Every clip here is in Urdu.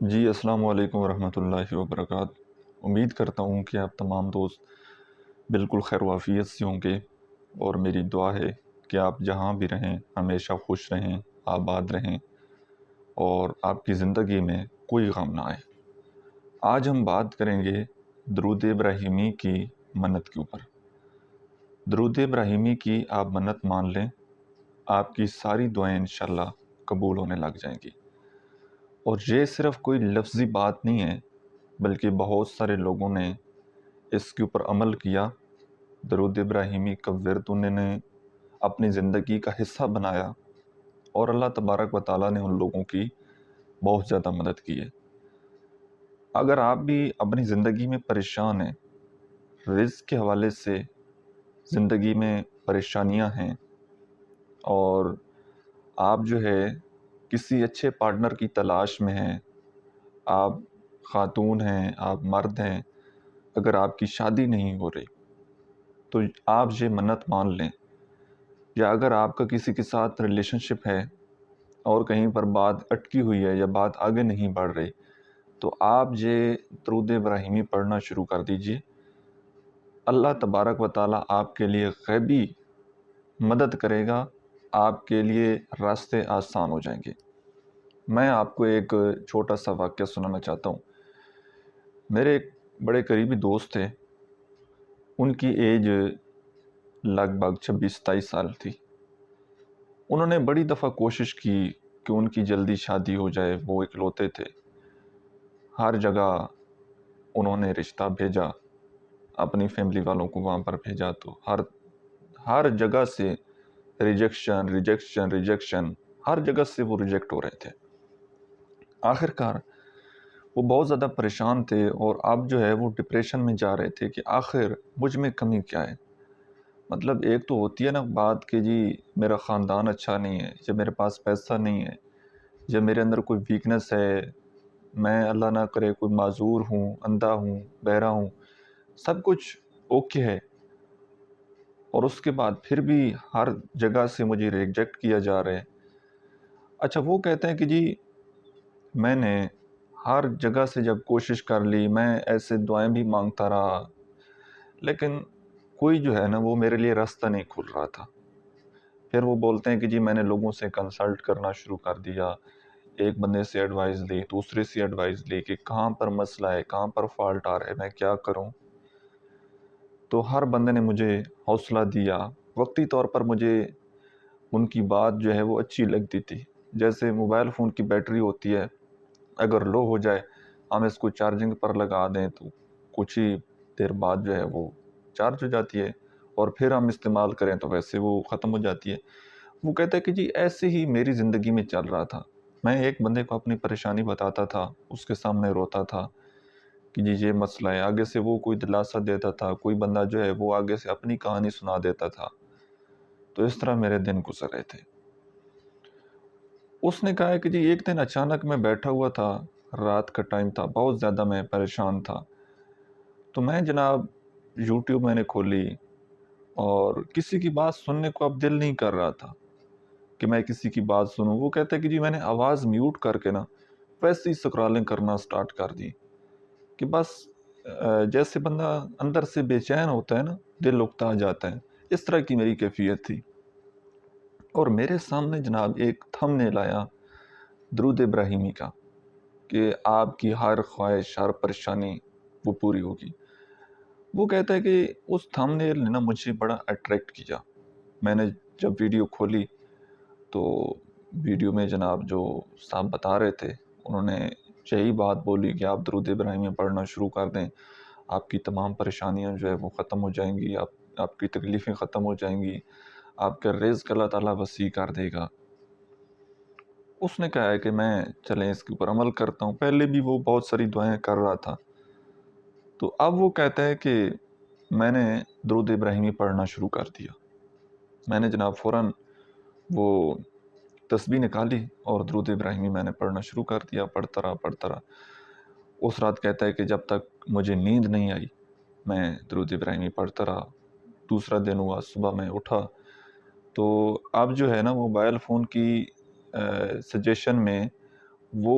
جی السلام علیکم ورحمۃ اللہ وبرکاتہ۔ امید کرتا ہوں کہ آپ تمام دوست بالکل خیر و عافیت سے ہوں گے، اور میری دعا ہے کہ آپ جہاں بھی رہیں ہمیشہ خوش رہیں، آباد رہیں، اور آپ کی زندگی میں کوئی غم نہ آئے۔ آج ہم بات کریں گے درود ابراہیمی کی منت کے اوپر۔ درود ابراہیمی کی آپ منت مان لیں، آپ کی ساری دعائیں انشاءاللہ قبول ہونے لگ جائیں گی۔ اور یہ صرف کوئی لفظی بات نہیں ہے، بلکہ بہت سارے لوگوں نے اس کے اوپر عمل کیا، درود ابراہیمی کا ورد انہوں نے اپنی زندگی کا حصہ بنایا، اور اللہ تبارک و تعالیٰ نے ان لوگوں کی بہت زیادہ مدد کی ہے۔ اگر آپ بھی اپنی زندگی میں پریشان ہیں، رزق کے حوالے سے زندگی میں پریشانیاں ہیں، اور آپ جو ہے کسی اچھے پارٹنر کی تلاش میں ہیں، آپ خاتون ہیں، آپ مرد ہیں، اگر آپ کی شادی نہیں ہو رہی تو آپ یہ منت مان لیں، یا اگر آپ کا کسی کے ساتھ ریلیشن شپ ہے اور کہیں پر بات اٹکی ہوئی ہے یا بات آگے نہیں بڑھ رہی، تو آپ یہ درود ابراہیمی پڑھنا شروع کر دیجئے۔ اللہ تبارک و تعالیٰ آپ کے لیے غیبی مدد کرے گا، آپ کے لیے راستے آسان ہو جائیں گے۔ میں آپ کو ایک چھوٹا سا واقعہ سنانا چاہتا ہوں۔ میرے ایک بڑے قریبی دوست تھے، ان کی ایج لگ بھگ 26-27 سال تھی۔ انہوں نے بڑی دفعہ کوشش کی کہ ان کی جلدی شادی ہو جائے، وہ اکلوتے تھے۔ ہر جگہ انہوں نے رشتہ بھیجا، اپنی فیملی والوں کو وہاں پر بھیجا، تو ہر جگہ سے ریجیکشن ریجیکشن ریجیکشن، ہر جگہ سے وہ ریجیکٹ ہو رہے تھے۔ آخر کار وہ بہت زیادہ پریشان تھے، اور اب جو ہے وہ ڈپریشن میں جا رہے تھے کہ آخر مجھ میں کمی کیا ہے۔ مطلب ایک تو ہوتی ہے نا بات کہ جی میرا خاندان اچھا نہیں ہے، یا میرے پاس پیسہ نہیں ہے، یا میرے اندر کوئی ویکنس ہے، میں اللہ نہ کرے کوئی معذور ہوں، اندھا ہوں، بہرا ہوں، سب کچھ اوکے ہے، اور اس کے بعد پھر بھی ہر جگہ سے مجھے ریجیکٹ کیا جا رہا ہے۔ اچھا، وہ کہتے ہیں کہ جی میں نے ہر جگہ سے جب کوشش کر لی، میں ایسے دعائیں بھی مانگتا رہا، لیکن کوئی جو ہے نا وہ میرے لیے راستہ نہیں کھل رہا تھا۔ پھر وہ بولتے ہیں کہ جی میں نے لوگوں سے کنسلٹ کرنا شروع کر دیا، ایک بندے سے ایڈوائز لی، دوسرے سے ایڈوائز لی کہ کہاں پر مسئلہ ہے، کہاں پر فالٹ آ رہا ہے، میں کیا کروں۔ تو ہر بندے نے مجھے حوصلہ دیا۔ وقتی طور پر مجھے ان کی بات جو ہے وہ اچھی لگتی تھی۔ جیسے موبائل فون کی بیٹری ہوتی ہے، اگر لو ہو جائے، ہم اس کو چارجنگ پر لگا دیں تو کچھ ہی دیر بعد جو ہے وہ چارج ہو جاتی ہے، اور پھر ہم استعمال کریں تو ویسے وہ ختم ہو جاتی ہے۔ وہ کہتا ہے کہ جی ایسے ہی میری زندگی میں چل رہا تھا۔ میں ایک بندے کو اپنی پریشانی بتاتا تھا، اس کے سامنے روتا تھا کہ جی یہ مسئلہ ہے، آگے سے وہ کوئی دلاسا دیتا تھا، کوئی بندہ جو ہے وہ آگے سے اپنی کہانی سنا دیتا تھا۔ تو اس طرح میرے دن گزر رہے تھے۔ اس نے کہا ہے کہ جی ایک دن اچانک میں بیٹھا ہوا تھا، رات کا ٹائم تھا، بہت زیادہ میں پریشان تھا، تو میں جناب یوٹیوب میں نے کھولی، اور کسی کی بات سننے کو اب دل نہیں کر رہا تھا کہ میں کسی کی بات سنوں۔ وہ کہتا ہے کہ جی میں نے آواز میوٹ کر کے نا ویسے ہی سکرالنگ کرنا سٹارٹ کر دی، کہ بس جیسے بندہ اندر سے بے چین ہوتا ہے نا، دل اکتا جاتا ہے، اس طرح کی میری کیفیت تھی۔ اور میرے سامنے جناب ایک تھم نیل آیا درود ابراہیمی کا، کہ آپ کی ہر خواہش، ہر پریشانی وہ پوری ہوگی۔ وہ کہتا ہے کہ اس تھم نیل نے نا مجھے بڑا اٹریکٹ کیا۔ میں نے جب ویڈیو کھولی تو ویڈیو میں جناب جو صاحب بتا رہے تھے، انہوں نے یہی بات بولی کہ آپ درود ابراہیمی پڑھنا شروع کر دیں، آپ کی تمام پریشانیاں جو ہے وہ ختم ہو جائیں گی، آپ کی تکلیفیں ختم ہو جائیں گی، آپ کا رزق اللہ تعالیٰ وسیع کر دے گا۔ اس نے کہا ہے کہ میں چلیں اس کے اوپر عمل کرتا ہوں۔ پہلے بھی وہ بہت ساری دعائیں کر رہا تھا، تو اب وہ کہتا ہے کہ میں نے درود ابراہیمی پڑھنا شروع کر دیا۔ میں نے جناب فوراً وہ تسبیح نکالی اور درود ابراہیمی میں نے پڑھنا شروع کر دیا، پڑھتا رہا۔ اس رات کہتا ہے کہ جب تک مجھے نیند نہیں آئی میں درود ابراہیمی پڑھتا رہا۔ دوسرا دن ہوا، صبح میں اٹھا تو اب جو ہے نا موبائل فون کی سجیشن میں وہ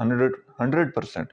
100%